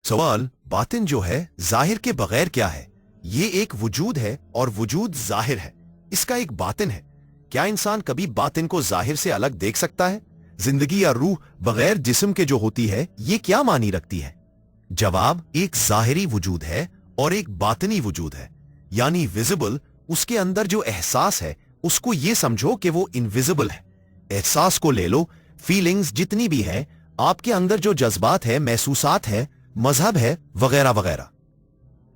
सवाल, बातिन जो है जाहिर के बगैर क्या है? ये एक वजूद है और वजूद जाहिर है, इसका एक बातिन है। क्या इंसान कभी बातिन को जाहिर से अलग देख सकता है? जिंदगी या रूह बगैर जिस्म के जो होती है, ये क्या मानी रखती है? जवाब, एक जाहिरी वजूद है और एक बातिनी वजूद है, यानी विजिबल। उसके अंदर जो एहसास है उसको ये समझो कि वो इनविजिबल है। एहसास को ले लो, फीलिंग्स जितनी भी है, आपके अंदर जो जज्बात है, महसूसात है, मजहब है, वगैरह वगैरह,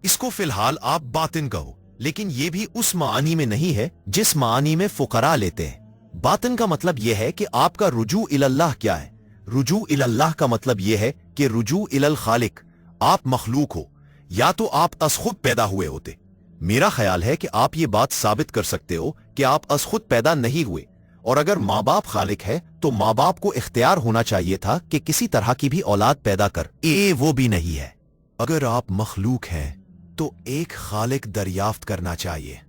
इसको फिलहाल आप बातिन कहो, लेकिन ये भी उस मानी में नहीं है जिस मानी में फुकरा लेते हैं। बातिन का मतलब यह है कि आपका रुजू इलल्लाह क्या है। रुजू इलल्लाह का मतलब यह है कि रुजू इलल खालिक। आप मखलूक हो, या तो आप अस खुद पैदा हुए होते। मेरा ख्याल है कि आप ये बात साबित कर सकते हो कि आप अस खुद पैदा नहीं हुए, और अगर माँ बाप खालिक है तो माँ बाप को इख्तियार होना चाहिए था कि किसी तरह की भी औलाद पैदा कर। वो भी नहीं है। अगर आप मखलूक हैं तो एक खालिक दरियाफ्त करना चाहिए।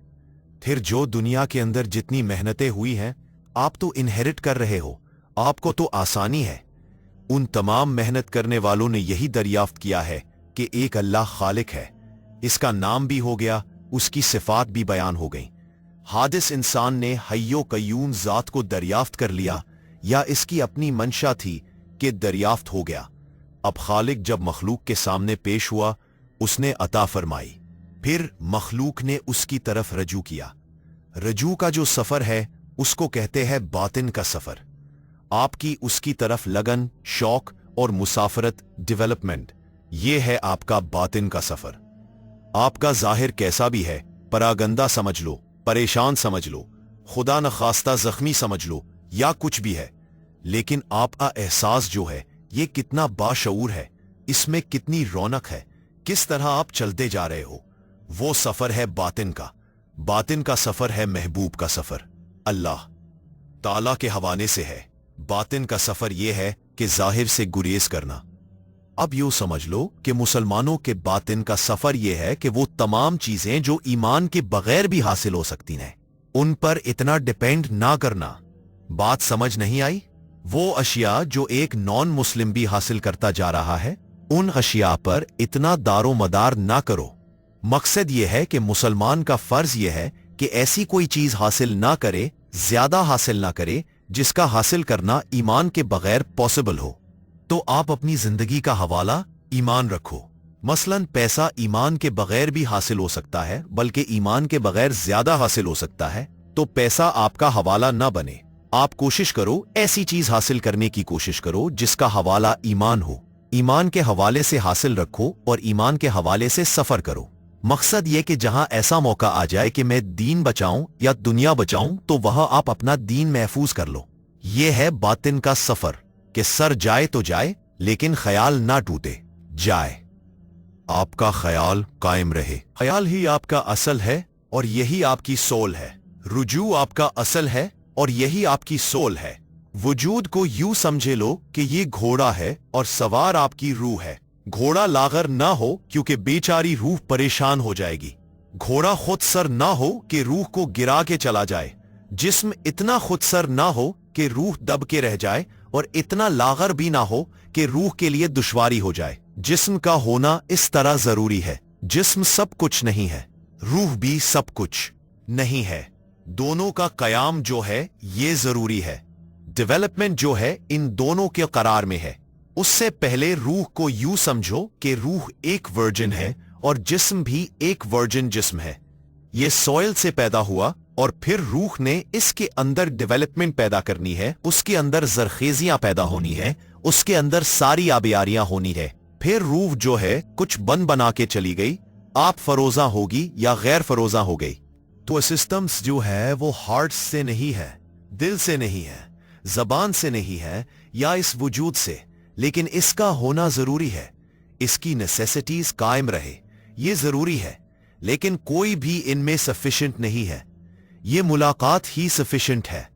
फिर जो दुनिया के अंदर जितनी मेहनतें हुई हैं, आप तो इनहेरिट कर रहे हो, आपको तो आसानी है। उन तमाम मेहनत करने वालों ने यही दरियाफ्त किया है कि एक अल्लाह खालिक है। इसका नाम भी हो गया, उसकी सिफात भी बयान हो गई। हादिस इंसान ने हय्यो कय्यूम जात को दरियाफ्त कर लिया, या इसकी अपनी मंशा थी कि दरियाफ्त हो गया। अब खालिक जब मखलूक के सामने पेश हुआ, उसने अता फरमाई। फिर मखलूक ने उसकी तरफ रजू किया। रजू का जो सफर है उसको कहते हैं बातिन का सफर। आपकी उसकी तरफ लगन, शौक और मुसाफरत, डेवलपमेंट, ये है आपका बातिन का सफर। आपका जाहिर कैसा भी है, परागंदा समझ लो, परेशान समझ लो, खुदा न खास्ता जख्मी समझ लो, या कुछ भी है, लेकिन आपका एहसास जो है ये कितना बाशऊर है, इसमें कितनी रौनक है, किस तरह आप चलते जा रहे हो, वो सफर है बातिन का। बातिन का सफर है महबूब का सफर, अल्लाह ताला के हवाले से है। बातिन का सफर यह है कि जाहिर से गुरेज करना। अब यूं समझ लो कि मुसलमानों के बातिन का सफर यह है कि वो तमाम चीजें जो ईमान के बगैर भी हासिल हो सकती हैं, उन पर इतना डिपेंड ना करना। बात समझ नहीं आई? वो अशिया जो एक नॉन मुस्लिम भी हासिल करता जा रहा है, उन अशिया पर इतना दारो मदार ना करो। मकसद यह है कि मुसलमान का फर्ज यह है कि ऐसी कोई चीज हासिल ना करे, ज्यादा हासिल ना करे, जिसका हासिल करना ईमान के बगैर पॉसिबल हो। तो आप अपनी जिंदगी का हवाला ईमान रखो। मसलन पैसा ईमान के बगैर भी हासिल हो सकता है, बल्कि ईमान के बगैर ज्यादा हासिल हो सकता है। तो पैसा आपका हवाला ना बने। आप कोशिश करो, ऐसी चीज हासिल करने की कोशिश करो जिसका हवाला ईमान हो। ईमान के हवाले से हासिल रखो और ईमान के हवाले से सफर करो। मकसद ये कि जहां ऐसा मौका आ जाए कि मैं दीन बचाऊं या दुनिया बचाऊं, तो वहां आप अपना दीन महफूज कर लो। ये है बातिन का सफर कि सर जाए तो जाए, लेकिन ख्याल ना टूटे। जाए, आपका ख्याल कायम रहे। ख्याल ही आपका असल है और यही आपकी सोल है। रुजू आपका असल है और यही आपकी सोल है। वजूद को यूं समझे लो कि ये घोड़ा है और सवार आपकी रूह है। घोड़ा लागर ना हो क्योंकि बेचारी रूह परेशान हो जाएगी। घोड़ा खुद सर ना हो कि रूह को गिरा के चला जाए। जिस्म इतना खुद सर ना हो कि रूह दब के रह जाए, और इतना लागर भी ना हो कि रूह के लिए दुश्वारी हो जाए। जिस्म का होना इस तरह जरूरी है। जिस्म सब कुछ नहीं है, रूह भी सब कुछ नहीं है। दोनों का कयाम जो है ये जरूरी है। डेवलपमेंट जो है इन दोनों के करार में है। उससे पहले रूह को यूं समझो कि रूह एक वर्जिन है और जिस्म भी एक वर्जिन जिस्म है। ये सॉइल से पैदा हुआ और फिर रूह ने इसके अंदर डेवलपमेंट पैदा करनी है, उसके अंदर जरखेजियां पैदा होनी है, उसके अंदर सारी आबियारियां होनी है। फिर रूह जो है कुछ बना के चली गई, आप फरोजा होगी या गैर फरोजा हो गई। तो सिस्टम्स जो है वो हार्ट से नहीं है, दिल से नहीं है, जबान से नहीं है, या इस वजूद से, लेकिन इसका होना जरूरी है। इसकी नेसेसिटीज कायम रहे, ये जरूरी है, लेकिन कोई भी इनमें सफिशिएंट नहीं है। ये मुलाकात ही सफिशिएंट है।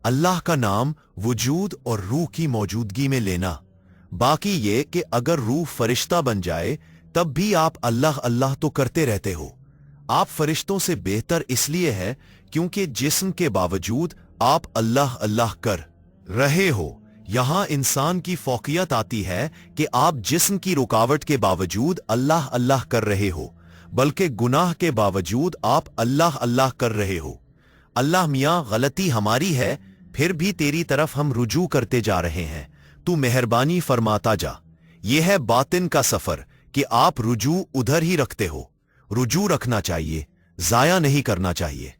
अल्लाह का नाम वजूद और रूह की मौजूदगी में लेना। बाकी ये कि अगर रूह फरिश्ता बन जाए तब भी आप अल्लाह अल्लाह तो करते रहते हो। आप फरिश्तों से बेहतर इसलिए है क्योंकि जिस्म के बावजूद आप अल्लाह अल्लाह कर रहे हो। یہاں انسان کی فوقیت آتی ہے کہ آپ جسم کی رکاوٹ کے باوجود اللہ اللہ کر رہے ہو، بلکہ گناہ کے باوجود آپ اللہ اللہ کر رہے ہو۔ اللہ میاں غلطی ہماری ہے، پھر بھی تیری طرف ہم رجوع کرتے جا رہے ہیں، تو مہربانی فرماتا جا۔ یہ ہے باطن کا سفر کہ آپ رجوع ادھر ہی رکھتے ہو۔ رجوع رکھنا چاہیے، ضائع نہیں کرنا چاہیے۔